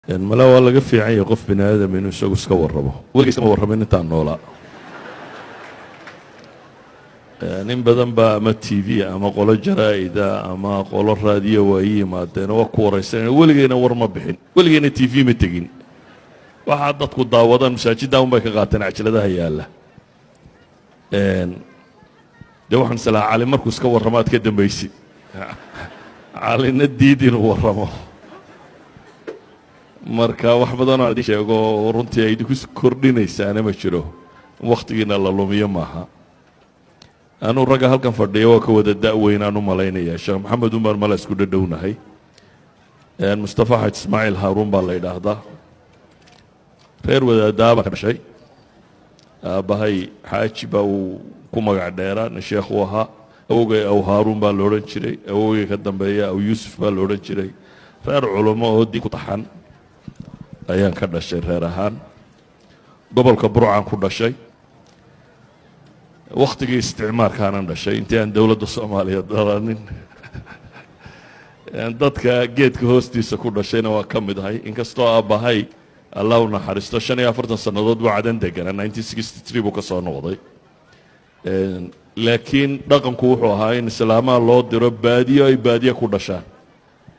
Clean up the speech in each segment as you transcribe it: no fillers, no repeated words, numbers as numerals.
mala waa laga fiican yahay qof bini aadam inuu isagu iska warramo weligiis ma warramin intaan noolaa nin badan baa ama tv ama qolo jaraa'ida ama qolo raadiyo waa ii yimaadeen waa ku waraysan weligeyna war ma bixin weligeyna tv ma tegin waxaa dadku daawadaan masaajidda un bay ka qaateen cajaladaha yaalla dee waxaan islaa cali markuu iska warramaad ka dambaysid calina diid inuu warramo marka wax badanoo idin sheego runtii ay idinku kordhinaysaana ma jiro wakhtigiina la lumiyo maaha anuu ragga halkan fadhiya waa ka wada da'weynaan u malaynayaa sheekh maxamed umar mala isku dhadhownahay mustafa xaj ismaaciil haaruun baa la yidhaahdaa reer wadaadaa baan ka dhashay aabbahay xaaji baa uu ku magac dheeraa nin sheekh uu ahaa awogay aw haaruun baa la odhan jiray awogay ka dambeeya aw yuusuf baa la odhan jiray reer culummo oo diin ku taxan ayaan ka dhashay reer ahaan gobolka burcaan ku dhashay wakhtigii isticmaarkaanan dhashay intii aan dowladda soomaaliyeed dhalanin dadka geedka hoostiisa ku dhashayna waa ka mid ahay inkastoo aabbahay allah u naxariisto 45 sannadood buu cadan deganaa 1963 buu ka soo noqday laakiin dhaqanku wuxuu ahaa in islaamaha loo diro baadiyo ay baadiye ku dhashaan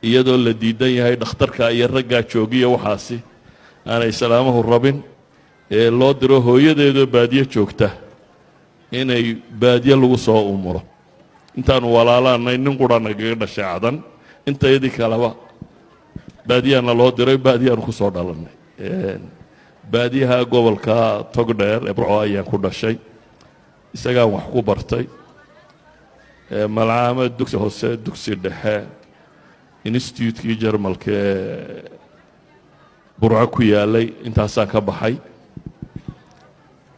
iyadoo la diidan yahay dhakhtarka iyo raggaa joogiya waxaasi aanay islaamuhu rabin ee loo diro hooyadeedoo baadiye joogta inay baadiye lagu soo umuro intaanu walaalaanay nin qura nagaga dhashay cadan intayadii kaleba baadiyaana loo diray baadiyaanu ku soo dhalannay baadiyaha gobolka togdheer ee burco ayaan ku dhashay isagaan wax ku bartay malcaamad dugsi hoose dugsi dhexe institutekii jarmalka ee burco ku yaalay intaasaan ka baxay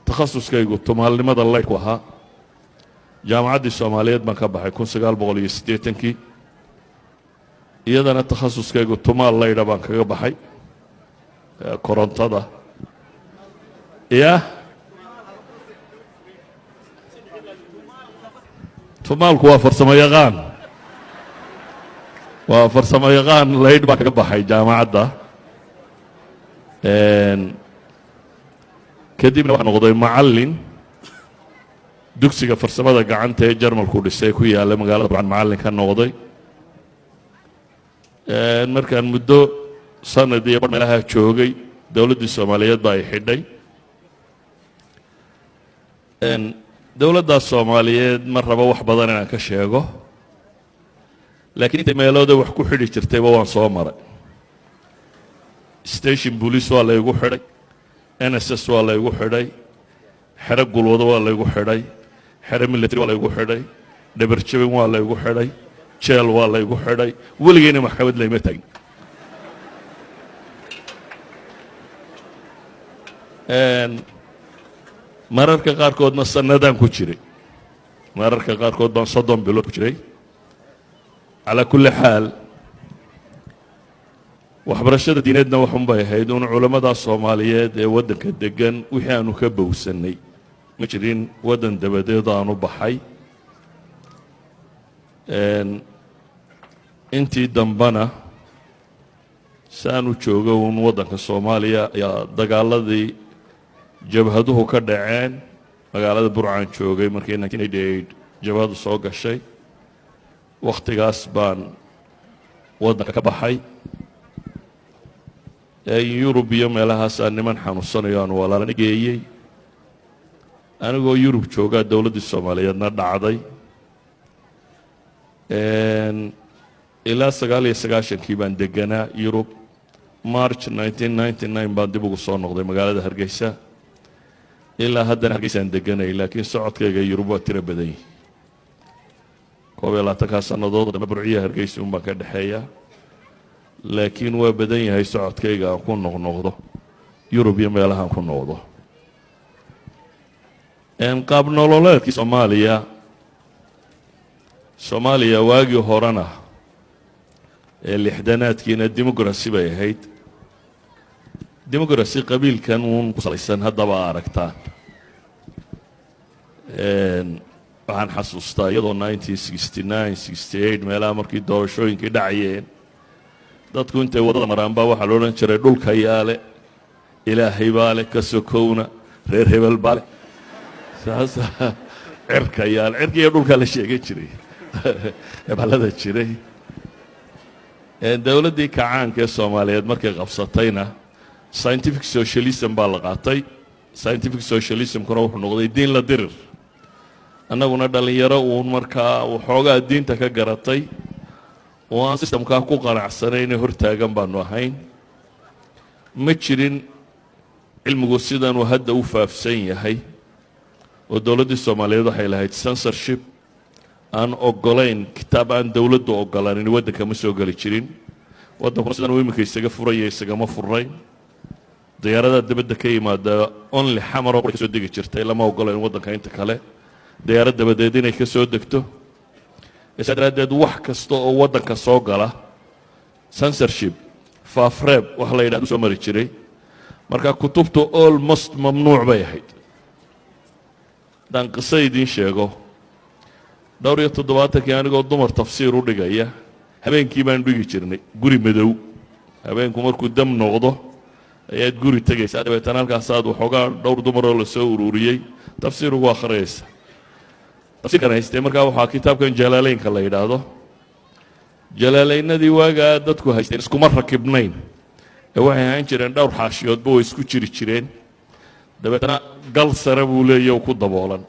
takhasuskaygu tumaalnimada laydku ahaa jaamacaddii soomaaliyeed baan ka baxay 1980kii iyadana takhasuskaygu tumaal laydha baan kaga baxay korontada ya tumaalku waa farsamo yaqaan laydh baan kaga baxay jaamacadda kadibna waxaan noqday macallin dugsiga farsamada gacanta ee jarmalku dhisay ku yaalla magaalada burcan macallin ka noqday markaan muddo sanad iyo bar meelaha joogay dowladdii soomaaliyeed baa ay xidhay dowladdaas soomaaliyeed ma rabo wax badan inaan ka sheego laakiin intay meelooda wax ku xidhi jirtayba waan soo maray station police waa laygu xidhay NSS waa laygu xidhay xero gulwado waa laygu xidhay xero military waa laygu xidhay dhabarjabin waa laygu xidhay jeel waa laygu xidhay weligeyna maxkamad layma tagin mararka qaarkoodna sanadaan ku jiray mararka qaarkood baan 30 bilood ku jiray calaa kulli xaal waxbarashada diineedna waxun bay ahayd un culammada soomaaliyeed ee waddanka degan wixii aanu ka bowsannay ma jirin waddan dabadeed aanu baxay intii dambana si aanu joogo un waddanka soomaaliya ayaa dagaaladii jabhaduhu ka dhaceen magaalada burcaan joogay markii 1988 jabhadu soo gashay wakhtigaas baan waddanka ka baxay yurub iyo meelahaasaa niman xanuunsanayo aan walaalana geeyey anigoo yurub joogaa dowladdii soomaaliyeedna dhacday ilaa 99kii baan deganaa yurub march 1999 baan dib ugu soo noqday magaalada hargeysa ilaa haddana hargeysaan deganay laakiin socodkayga yurub waa tiro badan yihi 12 sannadood dambe burciya hargeysa un baan ka dhexeeya laakiin waa badan yahay socodkayga aan ku noqnoqdo yurub iyo meelahaan ku noqdo qaab nololeedkii soomaaliya waagii horena ee lixdanaadkiina dimuqrasi bay ahayd dimuqrasi qabiilkan uun ku salaysan haddaba aragtaan waxaan xasuustaa iyadoo 1969 68 meelaha markii doorashooyinkii dhacayeen dadku intay wadada maraan baa waxaa la odhan jiray dhulka yaale ilaahay baa leh ka sokowna reer hebel baa leh saasa cirka yaale cirka iyo dhulkaa la sheegan jiray hebelada jiray dowladdii kacaanka ee soomaaliyeed markay qabsatayna scientific socialism baa la qaatay scientific socialismkuna wuxuu noqday diin la dirir annaguna dhallinyaro uun markaa waxoogaa diinta ka garatay oo aan sistamkaa ku qanacsanayne hortaagan baanu ahayn ma jirin cilmigu sidanuu hadda u faafsan yahay oo dowladdii soomaaliyeed waxay lahayd censorship aan ogolayn kitaab aan dowladdu ogolaanin waddanka ma soo geli jirin waddankuna sidan uu iminka isaga furaya isagama furayn diyaaradaha dibadda ka yimaada only xamaroo ka soo degi jirtay lama ogolayn waddanka inta kale diyaarad dabadeed inay ka soo degto isaa daraaddeed wax kasta oo waddanka soo gala censorship faafreeb wax la yidhahdo soo mari jiray marka kutubtu almost mamnuuc bay ahayd haddaan qiso idiin sheego 27 anigoo dumar tafsiir u dhigaya habeenkii baan dhigi jirnay guri madow habeenku markuu dam noqdo ayaad guri tegaysaa dabeetana halkaasaad waxoogaa dhowr dumaroo la soo ururiyey tafsiir ugu akhriyaysa tafsiirkan haystee markaa waxaa kitaabkan jalaalaynka la yidhaahdo jalaalaynadii waagaa dadku haysteen iskuma rakibnayn ee waxay ahaan jireen dhowr xaashiyoodba way isku jiri jireen dabeetana gal sare buu leeyahy ku daboolan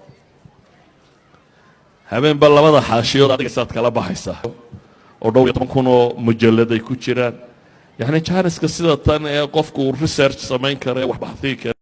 habeenba labada xaashiyood adigaysaad kala baxaysaa oo 12,000 oo mujallad ay ku jiraan yacni jaaniska sida tan ee qofku research samayn kara wax baxthii kara